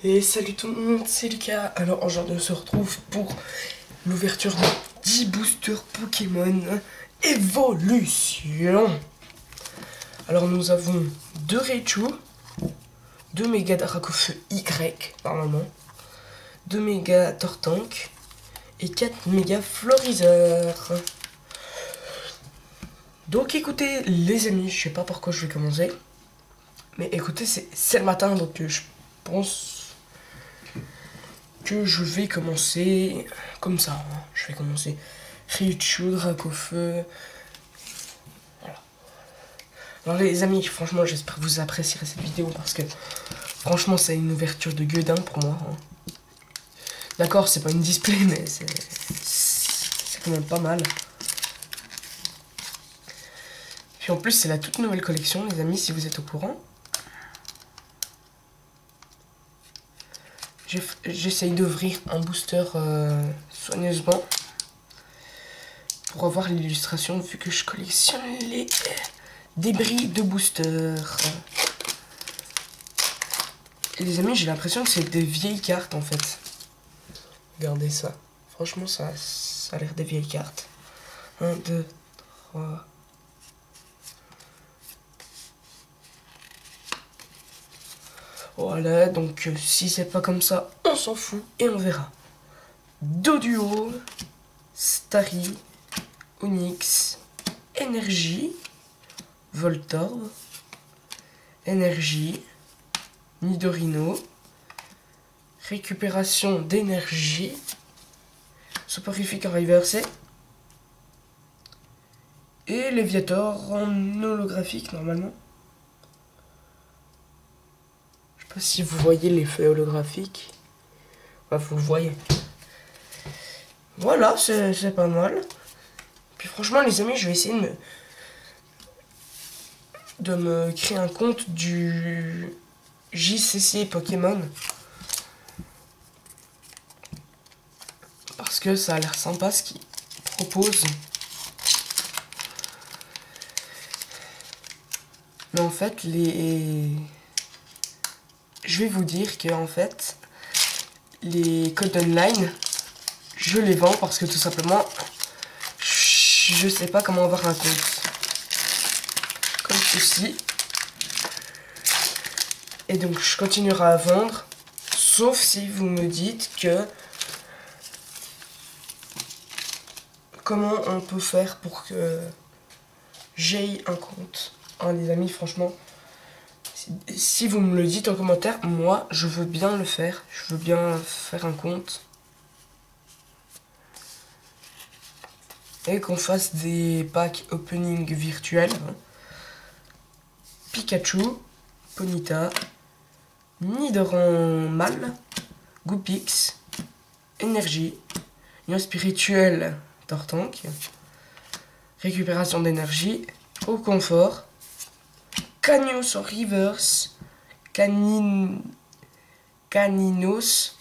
Et salut tout le monde, c'est Lucas. Alors aujourd'hui on se retrouve pour l'ouverture de 10 boosters Pokémon Évolution. Alors nous avons 2 Raichu, 2 méga Dracofeu Y normalement, 2 méga Tortank et 4 méga Florizeur. Donc écoutez les amis, je sais pas par quoi je vais commencer, mais écoutez c'est le matin donc je pense que je vais commencer comme ça, hein. Je vais commencer Raichu, Dracofeu. Voilà. Alors les amis, franchement j'espère que vous apprécierez cette vidéo parce que franchement c'est une ouverture de gueudin pour moi, hein. D'accord, c'est pas une display mais c'est quand même pas mal. Puis en plus c'est la toute nouvelle collection les amis, si vous êtes au courant. J'essaye d'ouvrir un booster soigneusement pour avoir l'illustration vu que je collectionne les débris de booster. Et les amis, j'ai l'impression que c'est des vieilles cartes en fait. Regardez ça. Franchement, ça a l'air des vieilles cartes. 1, 2, 3. Voilà, donc si c'est pas comme ça, on s'en fout et on verra. Doduo, Starry, Onyx, Énergie, Voltorb, Énergie, Nidorino, récupération d'énergie, soporifique en reversé, et Léviator en holographique normalement. Je sais pas si vous voyez l'effet holographique. Bah, vous le voyez. Voilà, c'est pas mal. Puis franchement les amis, je vais essayer de me créer un compte du JCC Pokémon. Parce que ça a l'air sympa ce qu'ils proposent. Mais en fait, je vais vous dire que en fait, les codes online, je les vends parce que tout simplement, je sais pas comment avoir un compte. Comme ceci. Et donc, je continuerai à vendre. Sauf si vous me dites que... Comment on peut faire pour que j'aie un compte. Hein, les amis, franchement... Si vous me le dites en commentaire, moi, je veux bien le faire. Je veux bien faire un compte. Et qu'on fasse des packs opening virtuels. Pikachu, Ponyta, Nidoran, Goupix, Énergie, Union spirituelle, Tortank, récupération d'énergie, au confort, Cagnos en reverse, Caninos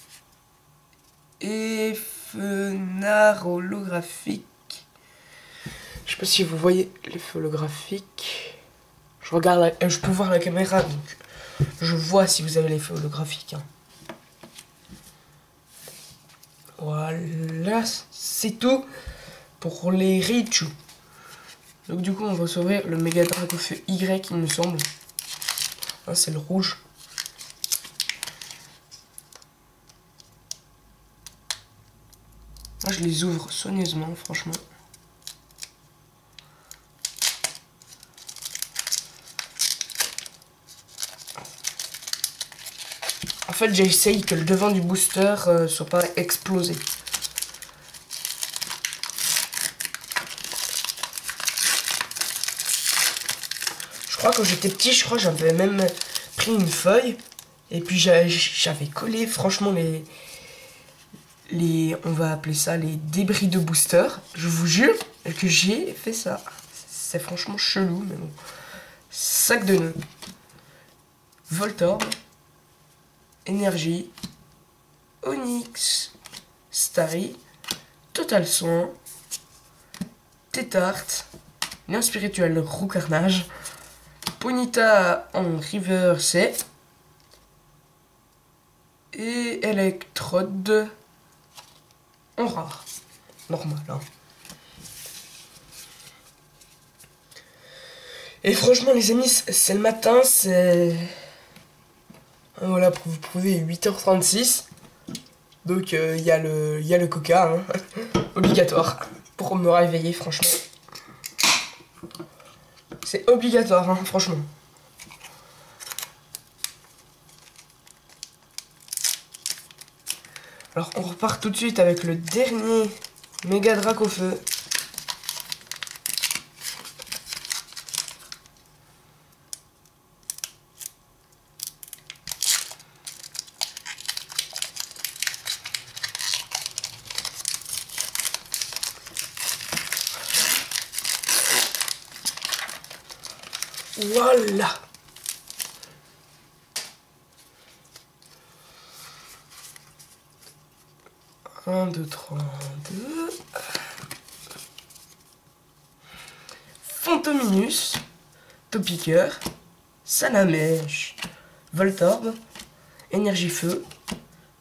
et Fenard holographique. Je sais pas si vous voyez l'effet holographique. Je regarde, je peux voir la caméra donc je vois si vous avez l'effet holographique, hein. Voilà, c'est tout pour les Raichu. Donc du coup on va sauver le méga Dracofeu Y il me semble. Hein, c'est le rouge. Moi je les ouvre soigneusement franchement. En fait j'essaye que le devant du booster soit pas explosé. Je crois que quand j'étais petit, j'avais même pris une feuille et puis j'avais collé franchement on va appeler ça les débris de booster. Je vous jure que j'ai fait ça. C'est franchement chelou mais bon. Sac de nœuds. Voltorb. Énergie. Onyx. Starry. Total Soin. Tétart. Lien spirituel Roux Carnage. Ponyta en reverse. et électrode en rare. Normal, hein. Et franchement, les amis, c'est le matin, c'est... Voilà, pour vous prouver, 8h36. Donc, il y a le coca, hein. Obligatoire. Pour me réveiller, franchement. C'est obligatoire, hein, franchement. Alors, on repart tout de suite avec le dernier méga drac au feu. Voilà. Un, deux, 32. Fantominus, Topiqueur, Salamèche, Voltorb, Énergie Feu,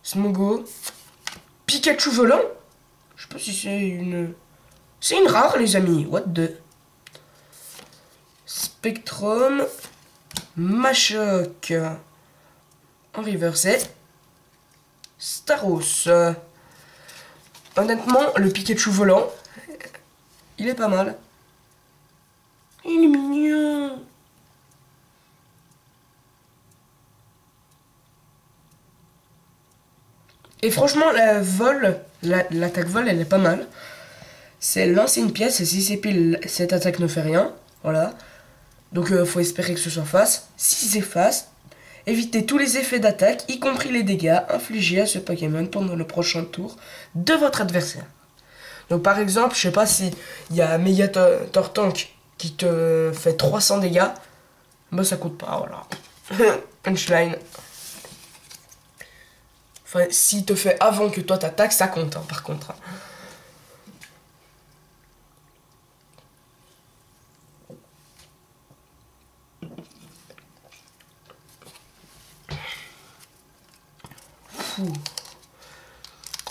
Smogo, Pikachu volant. Je sais pas si c'est une... C'est une rare, les amis. What the... Spectrum, Machoc, en reverse, Staros. Honnêtement, le Pikachu volant, il est pas mal. Il est mignon. Et franchement, l'attaque vol, elle est pas mal. C'est lancer une pièce et si c'est pile, cette attaque ne fait rien. Voilà. Donc faut espérer que ce soit face. Si c'est face, évitez tous les effets d'attaque, y compris les dégâts infligés à ce Pokémon pendant le prochain tour de votre adversaire. Donc par exemple, je sais pas si il y a Megatortank qui te fait 300 dégâts, bah ça compte pas, voilà. Punchline. Enfin, s'il te fait avant que toi t'attaques, ça compte, hein, par contre.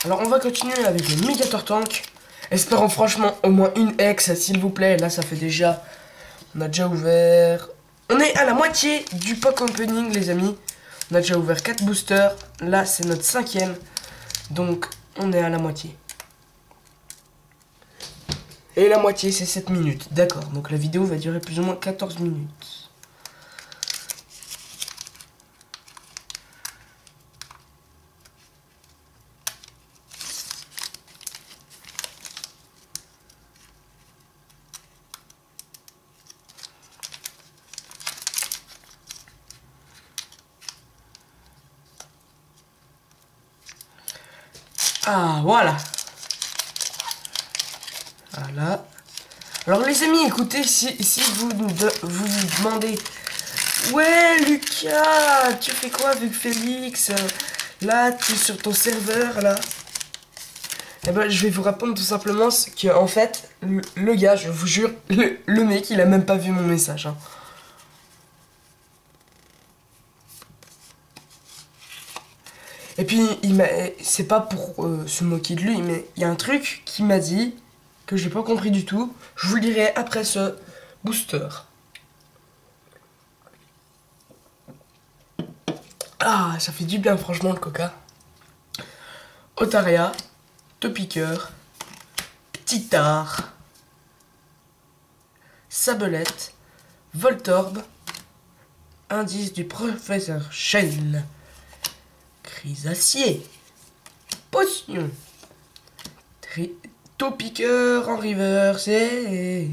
Alors on va continuer avec le Megatortank. Espérons franchement au moins une ex, s'il vous plaît. Là ça fait déjà... On a déjà ouvert... On est à la moitié du pack opening, les amis. On a déjà ouvert 4 boosters. Là c'est notre 5e. Donc on est à la moitié. Et la moitié c'est 7 minutes. D'accord, donc la vidéo va durer plus ou moins 14 minutes. Ah, voilà. Voilà. Alors les amis, écoutez, si vous vous demandez... Ouais, Lucas, tu fais quoi avec Félix? Là, tu es sur ton serveur, là. Eh ben, je vais vous répondre tout simplement que, en fait, le gars, je vous jure, le mec, il a même pas vu mon message, hein. Et puis, c'est pas pour se moquer de lui, mais il y a un truc qui m'a dit que j'ai pas compris du tout. Je vous le dirai après ce booster. Ah, ça fait du bien, franchement, le coca. Otaria, Topiqueur, Petitard, Sabelette, Voltorb, indice du professeur Shell, Crisacier, Potion, Topiqueur en reverse et...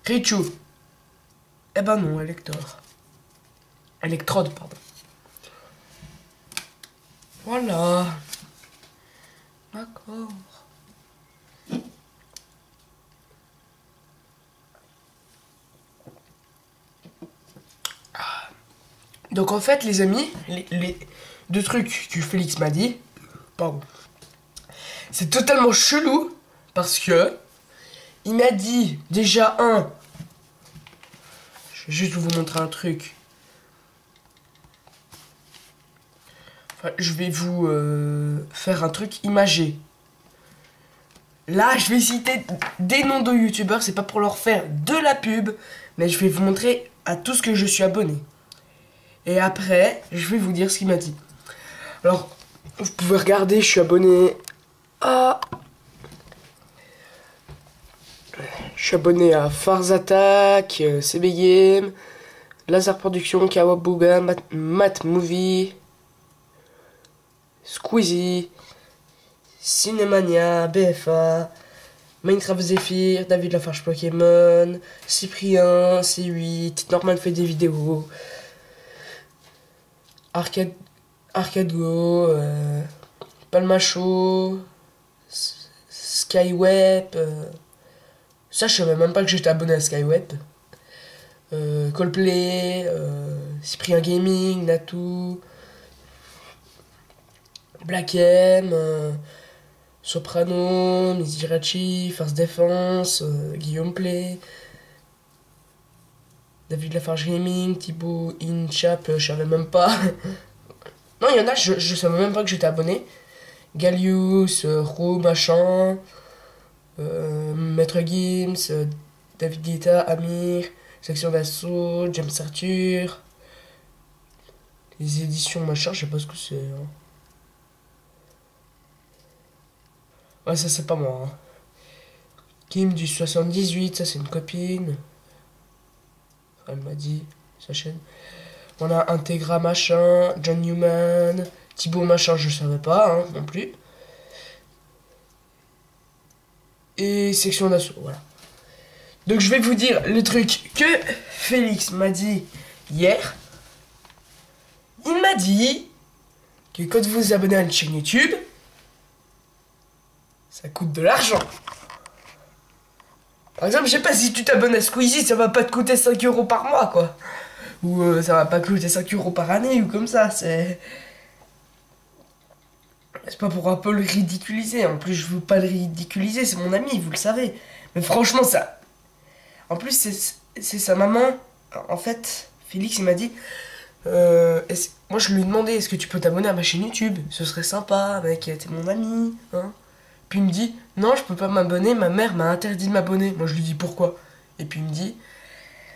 Richu. Eh ben non, Electrode, pardon. Voilà. D'accord. Donc en fait, les amis, les deux trucs que Félix m'a dit, pardon, c'est totalement chelou parce que il m'a dit déjà je vais juste vous montrer un truc. Enfin, je vais vous faire un truc imagé. Là, je vais citer des noms de youtubeurs, c'est pas pour leur faire de la pub, mais je vais vous montrer à tout ce que je suis abonné. Et après, je vais vous dire ce qu'il m'a dit. Alors, vous pouvez regarder, je suis abonné à... Je suis abonné à Farz Attack, CB Game, Lazare Production, Kawabuga, Matt Movie, Squeezie, Cinemania, BFA, Minecraft Zephyr, David Lafarge Pokémon, Cyprien, C8, Norman fait des vidéos, Arcade Go, Palmacho, Skyweb, ça je savais même pas que j'étais abonné à Skyweb, Coldplay, Cyprien Gaming, Natou, Black M, Soprano, Mizirachi, First Defense, Guillaume Play, David Lafarge Gaming, Thibaut Inchap, je savais même pas. Non, il y en a, je savais même pas que j'étais abonné. Gallius, Roux, machin, Maître Gims, David Guetta, Amir, Section d'Assaut, James Arthur, les éditions machin, je sais pas ce que c'est. Hein. Ouais, ça c'est pas moi. Hein. Kim du 78, ça c'est une copine. Elle m'a dit, sa chaîne. On a Integra machin, John Newman, Thibaut machin, je savais pas hein, non plus. Et Section d'Assaut, voilà. Donc je vais vous dire le truc que Félix m'a dit hier. Il m'a dit que quand vous vous abonnez à une chaîne YouTube, ça coûte de l'argent. Par exemple, je sais pas, si tu t'abonnes à Squeezie, ça va pas te coûter 5 € par mois, quoi. Ou ça va pas coûter 5 € par année, ou comme ça, c'est... C'est pas pour un peu le ridiculiser, en plus je veux pas le ridiculiser, c'est mon ami, vous le savez. Mais franchement, ça... En plus, c'est sa maman, en fait, Félix, il m'a dit... Moi, je lui ai demandé, est-ce que tu peux t'abonner à ma chaîne YouTube? Ce serait sympa, mec, t'es mon ami, hein. Puis il me dit, non, je peux pas m'abonner, ma mère m'a interdit de m'abonner. Moi je lui dis pourquoi. Et puis il me dit,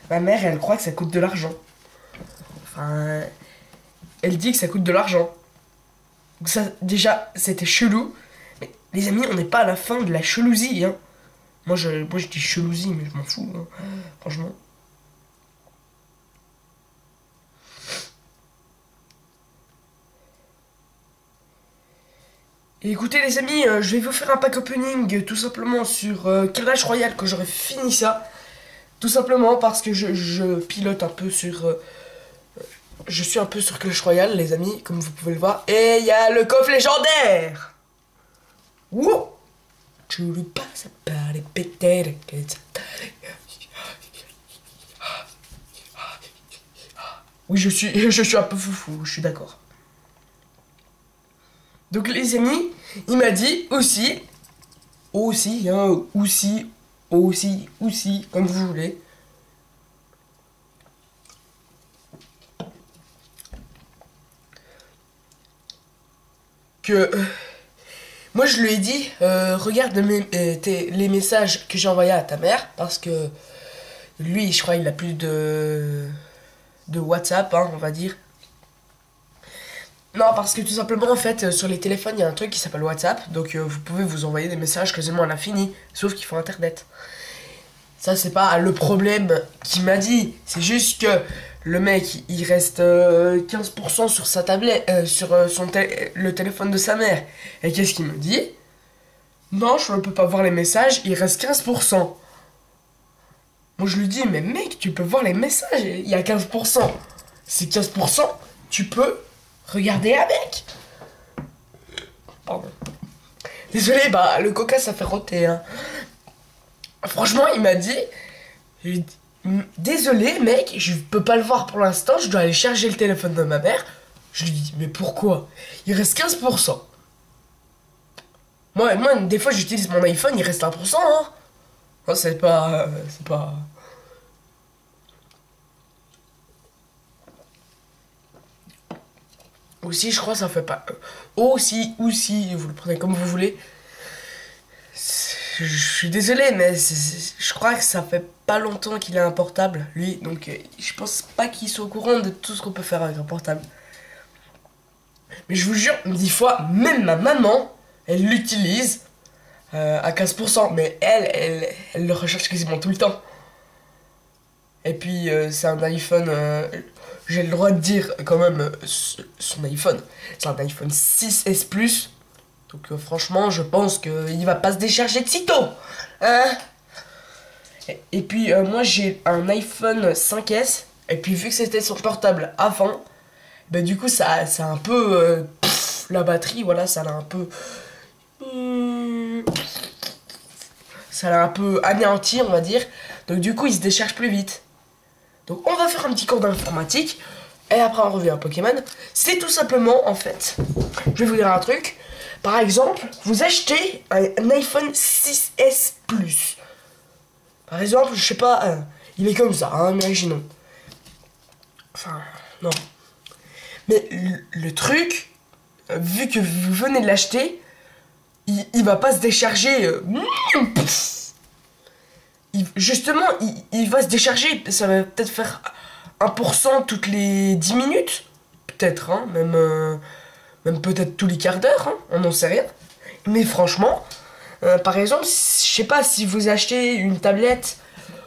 ma mère elle croit que ça coûte de l'argent. Enfin, elle dit que ça coûte de l'argent. Donc ça, déjà, c'était chelou. Mais les amis, on n'est pas à la fin de la chelousie, hein. Moi je dis chelousie, mais je m'en fous, hein. Franchement. Et écoutez les amis, je vais vous faire un pack opening tout simplement sur Clash Royale quand j'aurai fini ça. Tout simplement parce que je pilote un peu sur... je suis un peu sur Clash Royale les amis, comme vous pouvez le voir. Et il y a le coffre légendaire. Wouh. Tu lui passes par les pétales. Oui, je suis un peu foufou, je suis d'accord. Donc les amis, il m'a dit aussi, hein, aussi, comme vous voulez. Que moi je lui ai dit, regarde les messages que j'ai envoyés à ta mère, parce que lui, je crois, il a plus de WhatsApp, hein, on va dire. Non, parce que tout simplement, en fait, sur les téléphones, il y a un truc qui s'appelle WhatsApp. Donc, vous pouvez vous envoyer des messages quasiment à l'infini. Sauf qu'il faut Internet. Ça, c'est pas le problème qu'il m'a dit. C'est juste que le mec, il reste 15% sur sa tablette, sur le téléphone de sa mère. Et qu'est-ce qu'il me dit? Non, je ne peux pas voir les messages, il reste 15%. Moi, je lui dis, mais mec, tu peux voir les messages, il y a 15%. C'est 15%, tu peux... regardez avec. Pardon. Désolé, bah le coca ça fait roter hein. Franchement il m'a dit, désolé mec, je peux pas le voir pour l'instant, je dois aller charger le téléphone de ma mère. Je lui dis mais pourquoi? Il reste 15%. Moi des fois j'utilise mon iPhone, il reste 1%, hein. Non, c'est pas... Aussi, je crois, ça fait pas... Aussi, vous le prenez comme vous voulez. Je suis désolé, mais je crois que ça fait pas longtemps qu'il a un portable, lui. Donc, je pense pas qu'il soit au courant de tout ce qu'on peut faire avec un portable. Mais je vous jure, des fois, même ma maman, elle l'utilise à 15%. Mais elle le recherche quasiment tout le temps. Et puis, c'est un iPhone... j'ai le droit de dire quand même son iPhone. C'est un iPhone 6S Plus. Donc franchement, je pense qu'il va pas se décharger de sitôt. Hein? Et puis moi j'ai un iPhone 5S. Et puis vu que c'était son portable avant, bah du coup ça a un peu... la batterie, voilà, ça l'a un peu... ça l'a un peu anéanti, on va dire. Donc du coup il se décharge plus vite. Donc on va faire un petit cours d'informatique. Et après on revient à Pokémon. C'est tout simplement en fait, je vais vous dire un truc. Par exemple, vous achetez un iPhone 6S Plus. Par exemple, je sais pas, il est comme ça, hein, imaginons. Enfin, non. Mais le truc, vu que vous venez de l'acheter, il va pas se décharger. Justement, il va se décharger, ça va peut-être faire 1% toutes les 10 minutes. Peut-être, hein, même peut-être tous les quarts d'heure, hein, on n'en sait rien. Mais franchement, par exemple, je sais pas si vous achetez une tablette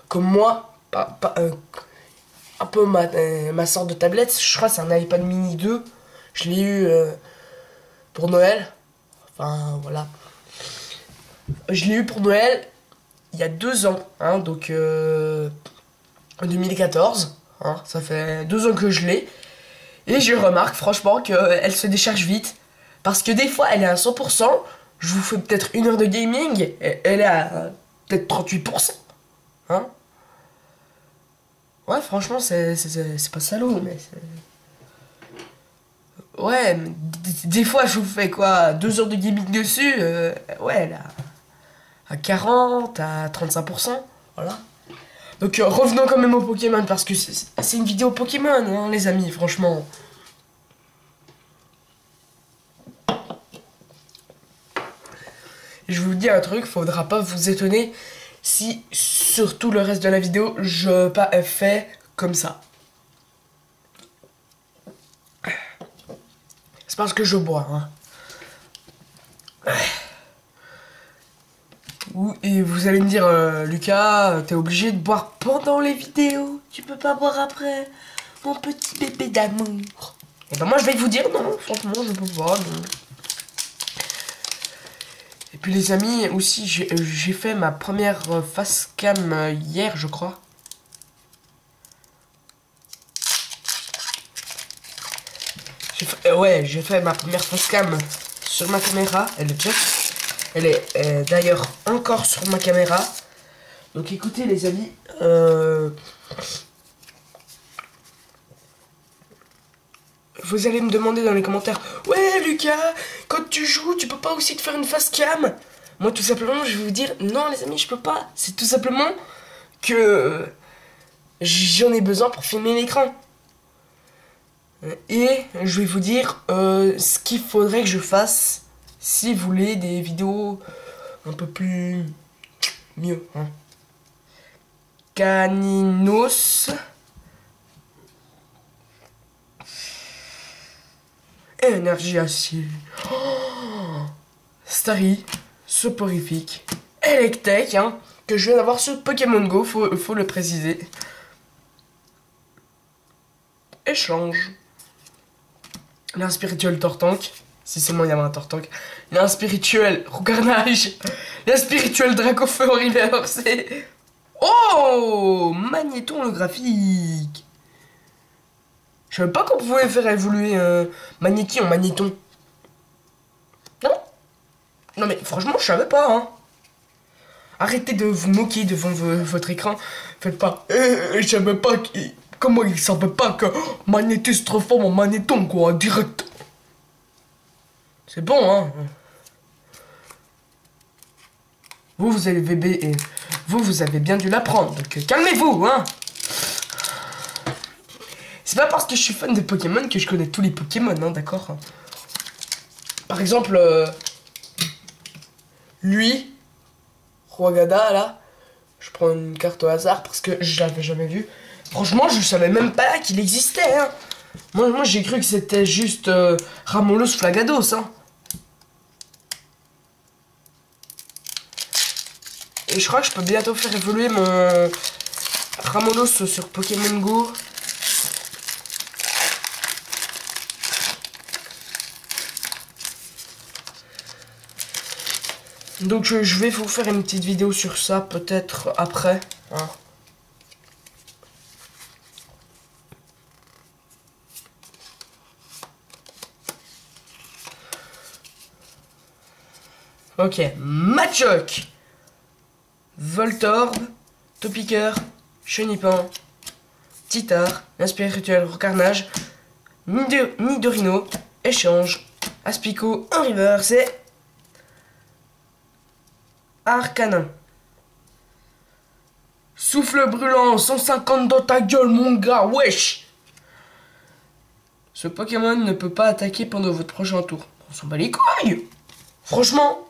comme moi, un peu ma sorte de tablette, je crois que c'est un iPad mini 2. Je l'ai eu pour Noël. Enfin, voilà. Je l'ai eu pour Noël il y a 2 ans, hein, donc en 2014. Hein, ça fait 2 ans que je l'ai. Et je remarque franchement qu'elle se décharge vite. Parce que des fois elle est à 100%. Je vous fais peut-être 1 heure de gaming. Et elle est à peut-être 38%. Hein? Ouais, franchement, c'est pas salaud, mais c'est... Ouais, des fois je vous fais quoi 2 heures de gaming dessus. Ouais, elle est à 40, à 35%. Voilà. Donc revenons quand même au Pokémon, parce que c'est une vidéo Pokémon, hein, les amis, franchement. Je vous dis un truc, faudra pas vous étonner si sur tout le reste de la vidéo, je fais comme ça. C'est parce que je bois, hein. Et vous allez me dire, Lucas, t'es obligé de boire pendant les vidéos. Tu peux pas boire après, mon petit bébé d'amour. Et ben moi je vais vous dire non, franchement je peux pas, non. Et puis les amis, aussi j'ai fait ma première face cam hier, je crois. Ouais, j'ai fait ma première face cam sur ma caméra. Elle est d'ailleurs encore sur ma caméra. Donc écoutez les amis, vous allez me demander dans les commentaires, ouais Lucas, quand tu joues, tu peux pas aussi te faire une face cam? Moi tout simplement je vais vous dire, non les amis, je peux pas. C'est tout simplement que j'en ai besoin pour filmer l'écran. Et je vais vous dire ce qu'il faudrait que je fasse si vous voulez des vidéos un peu plus mieux, hein. Caninos énergie acier, Starry, soporifique, Electek, hein, que je viens d'avoir sur Pokémon Go, faut le préciser. Échange. L'inspirituel Tortank, si seulement il y avait un Tortank. L'inspirituel Rougarnage. L'inspirituel Dracofeu River, c'est... Oh, Magnéton holographique. Je savais pas qu'on pouvait faire évoluer Magnéti en Magnéton. Non. Non mais franchement, je savais pas, hein. Arrêtez de vous moquer devant votre écran. Faites pas... je savais pas... Comment il savait pas que Magnéti se transforme en Magnéton, quoi, direct. C'est bon, hein. Vous avez bébé et vous avez bien dû l'apprendre. Donc calmez-vous, hein. C'est pas parce que je suis fan de Pokémon que je connais tous les Pokémon, hein, d'accord? Par exemple, lui, Rwagada, là, je prends une carte au hasard parce que je l'avais jamais vu. Franchement, je savais même pas qu'il existait, hein. Moi j'ai cru que c'était juste Ramolos Flagados, hein. Et je crois que je peux bientôt faire évoluer mon Ramolos sur Pokémon Go. Donc je vais vous faire une petite vidéo sur ça peut-être après, hein. Ok, Machoke, Voltorb, Topiqueur, Chenipan, Titar, Inspirituel Recarnage, Nidorino, Échange, Aspico, un River, c'est Arcanin. Souffle brûlant, 150 dans ta gueule, mon gars, wesh! Ce Pokémon ne peut pas attaquer pendant votre prochain tour. On s'en bat les couilles! Franchement,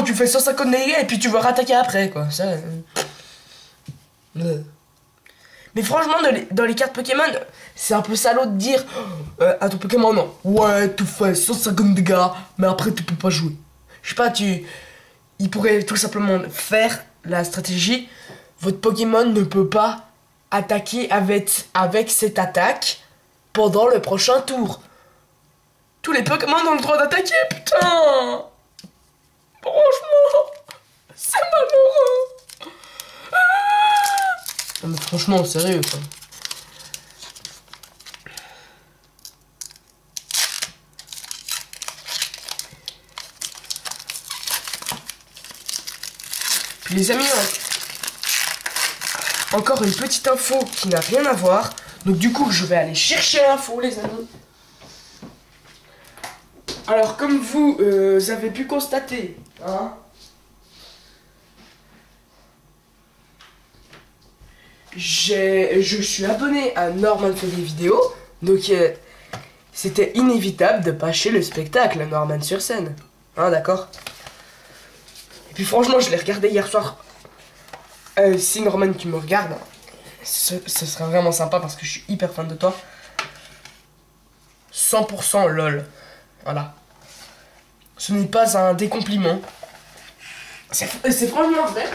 tu fais 150 dégâts et puis tu vas rattaquer après, quoi. Ça. Mais franchement, dans les cartes Pokémon, c'est un peu salaud de dire à ton Pokémon, non. Ouais, tu fais 150 dégâts, mais après tu peux pas jouer. Je sais pas, il pourrait tout simplement faire la stratégie. Votre Pokémon ne peut pas attaquer avec cette attaque pendant le prochain tour. Tous les Pokémon ont le droit d'attaquer, putain! Franchement, c'est malheureux. Non mais franchement, sérieux quoi. Puis les amis, encore une petite info qui n'a rien à voir. Donc du coup, je vais aller chercher l'info, les amis. Alors, comme vous avez pu constater, hein, je suis abonné à Norman fait des vidéos, donc c'était inévitable de pâcher le spectacle Norman sur scène, hein, d'accord. Et puis franchement, je l'ai regardé hier soir. Si Norman tu me regardes, ce serait vraiment sympa parce que je suis hyper fan de toi. 100% lol, voilà. Ce n'est pas un décompliment. C'est franchement vrai.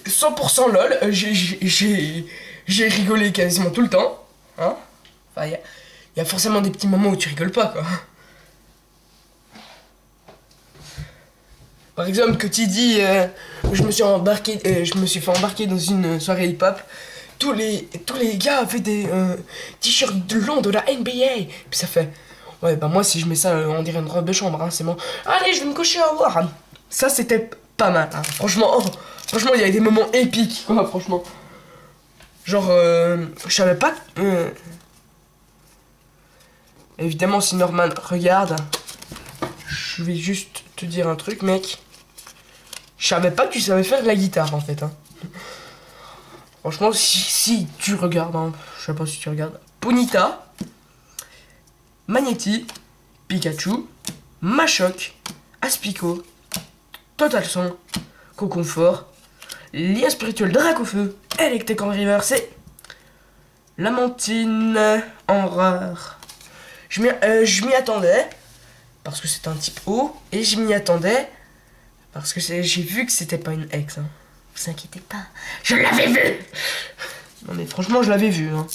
100% lol. J'ai rigolé quasiment tout le temps. Hein, enfin, y a forcément des petits moments où tu rigoles pas, quoi. Par exemple, que tu dis, je me suis fait embarquer dans une soirée hip-hop. Tous les gars avaient des t-shirts longs de la NBA. Puis ça fait... Ouais, bah moi, si je mets ça, on dirait une robe de chambre, hein, c'est bon. Allez, je vais me coucher à voir. Ça, c'était pas mal, hein. Franchement, franchement, il y a des moments épiques, quoi, franchement. Genre, je savais pas... Évidemment, si Norman regarde, je vais juste te dire un truc, mec. Je savais pas que tu savais faire de la guitare, en fait, hein. Franchement, si tu regardes, hein, je sais pas si tu regardes. Ponyta, Magnéti, Pikachu, Machoke, Aspico, Total Son, Coconfort, Lien Spirituel Dracofeu, Electek en River, c'est Lamentine en rare. Je m'y attendais, parce que c'est un type haut, et je m'y attendais, parce que j'ai vu que c'était pas une ex, hein. Vous inquiétez pas, je l'avais vu. Non mais franchement, je l'avais vu, hein.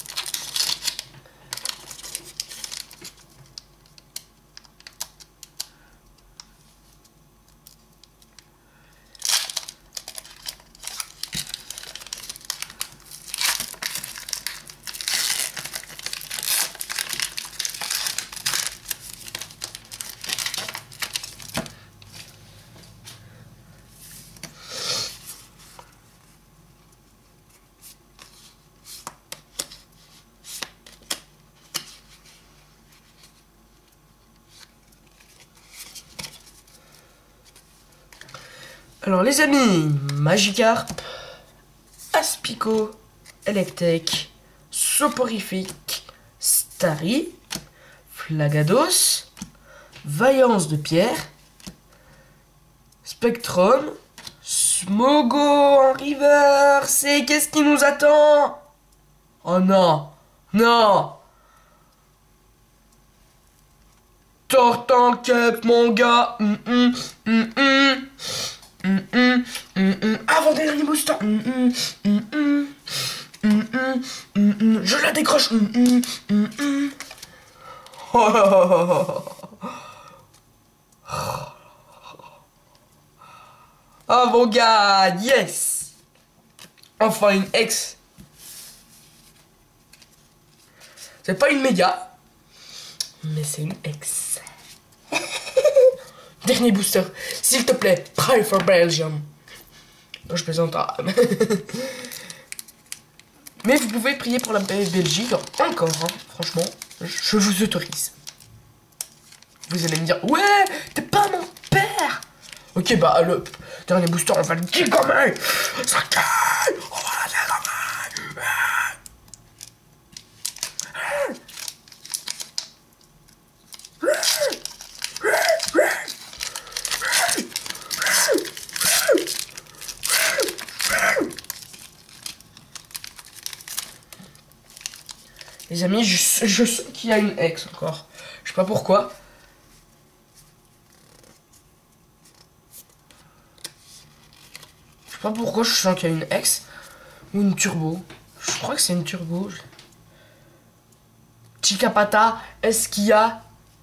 Alors les amis, Magikarp, Aspico, Electek, Soporifique, Starry, Flagados, Vaillance de pierre, Spectrum, Smogo en reverse. Et qu'est-ce qui nous attend? Oh non, non. Tortank, mon gars. Avant-dernier booster. Je la décroche. Oh mon gars, yes. Enfin une ex. C'est pas une méga, mais c'est une ex. Dernier booster, s'il te plaît, pray for Belgium. Non, je plaisante. Mais vous pouvez prier pour la Belgique encore, hein, franchement, je vous autorise. Vous allez me dire, ouais, t'es pas mon père. Ok, bah le dernier booster, on va le dégommer. Ça gagne. On va la dégommer. Les amis, je sais qu'il y a une ex encore. Je sais pas pourquoi. Je sais pas pourquoi je sens qu'il y a une ex. Ou une turbo. Je crois que c'est une turbo. Chicapata, est-ce qu'il y a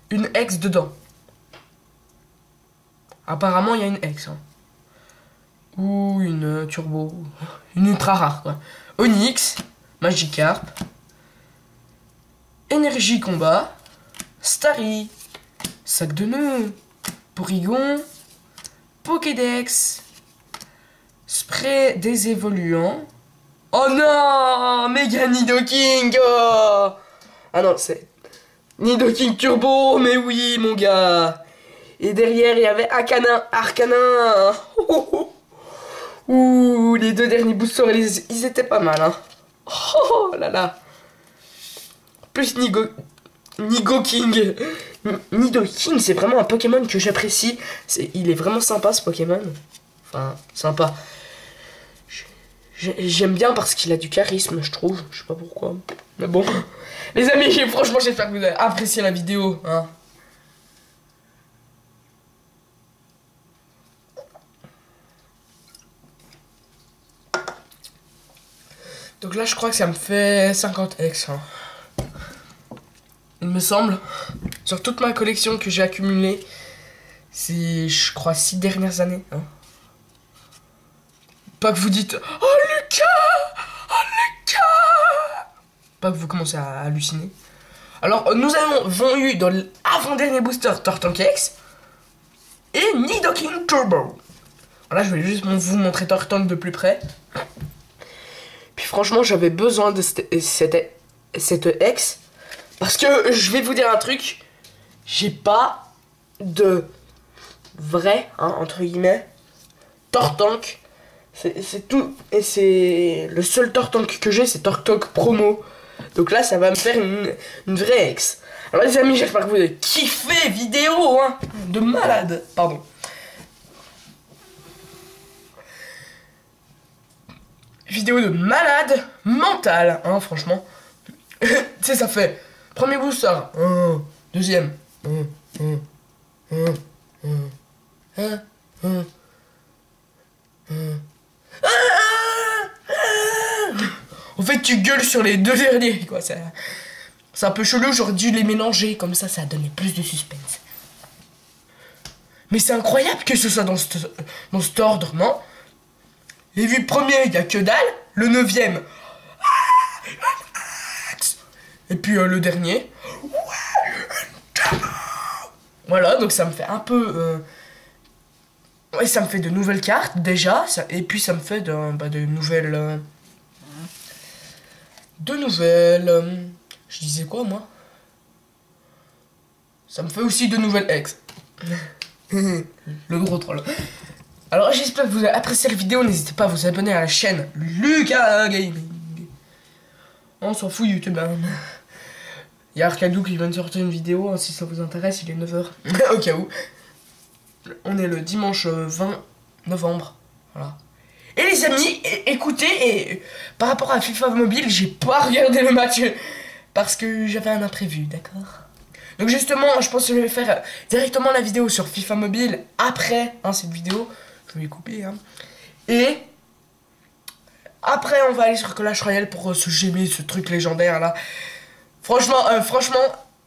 une ex dedans? Apparemment, il y a une ex. Hein. Ou une turbo. Une ultra rare, quoi. Onyx, Magikarp. Énergie combat, Starry, sac de nœuds, Porygon, Pokédex, spray des évoluants. Oh non, méga Nidoking. Oh ah non, c'est Nidoking Turbo, mais oui mon gars. Et derrière il y avait Arcanin. Ouh, les deux derniers boosters, ils étaient pas mal, hein. Oh là là. Plus Nidoking, c'est vraiment un Pokémon que j'apprécie. Il est vraiment sympa ce Pokémon. Enfin, sympa. J'aime bien parce qu'il a du charisme, je trouve. Je sais pas pourquoi. Mais bon. Les amis, franchement, j'espère que vous avez apprécié la vidéo. Hein. Donc là, je crois que ça me fait 50 X. Hein. Il me semble, sur toute ma collection que j'ai accumulée, c'est, je crois, 6 dernières années. Hein. Pas que vous dites « Oh Lucas! Oh Lucas !» Pas que vous commencez à halluciner. Alors, nous avons eu dans l'avant-dernier booster Tortank X et Nidoking Turbo. Là, je vais juste vous montrer Tortank de plus près. Puis franchement, j'avais besoin de cette X. Parce que, je vais vous dire un truc, j'ai pas de vrai, hein, entre guillemets, Tortank. C'est tout, et c'est le seul Tortank que j'ai, c'est Tortank promo. Donc là, ça va me faire une vraie ex. Alors les amis, j'espère que vous avez kiffé vidéo, hein, de malade, pardon. Vidéo de malade mental, hein, franchement. Tu sais, ça fait... Premier booster, deuxième, en fait, tu gueules sur les deux derniers, quoi. C'est un peu chelou, j'aurais dû les mélanger, comme ça a donné plus de suspense. Mais c'est incroyable que ce soit dans cet ordre, non? Et vu le premier, il n'y a que dalle, le 9ème... Et puis le dernier. Voilà, donc ça me fait un peu... Ouais, ça me fait de nouvelles cartes, déjà. Et puis ça me fait de nouvelles... Je disais quoi, moi? Ça me fait aussi de nouvelles ex. Le gros troll. Alors, j'espère que vous avez apprécié la vidéo. N'hésitez pas à vous abonner à la chaîne Lucas Gaming. On s'en fout YouTube. Hein. Il y a Arcadou qui vient de sortir une vidéo, hein, si ça vous intéresse, il est 9 h. Au cas où. On est le dimanche 20 novembre. Voilà. Et les amis, écoutez, par rapport à FIFA Mobile, j'ai pas regardé le match parce que j'avais un imprévu, d'accord? Donc justement, je pense que je vais faire directement la vidéo sur FIFA Mobile après cette vidéo. Je vais couper, hein. Et après, on va aller sur Clash Royale pour ce gémé, ce truc légendaire là. Franchement,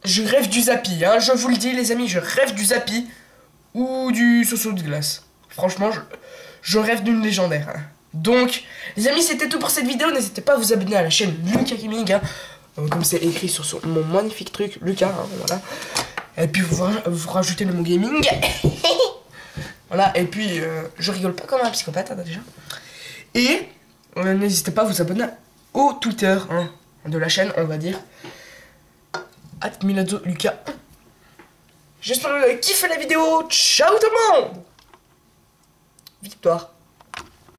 je rêve du Zappi, hein. Je vous le dis, les amis, je rêve du Zappi ou du Soso de glace. Franchement, je rêve d'une légendaire. Hein. Donc, les amis, c'était tout pour cette vidéo. N'hésitez pas à vous abonner à la chaîne Lucas Gaming. Hein. Comme c'est écrit sur mon magnifique truc, Lucas. Hein, voilà. Et puis, vous rajoutez le mot gaming. Voilà. Et puis, je rigole pas comme un psychopathe, hein, déjà. Et, n'hésitez pas à vous abonner au Twitter de la chaîne, on va dire. @MilazoLucas. J'espère que vous avez kiffé la vidéo. Ciao tout le monde. Victoire.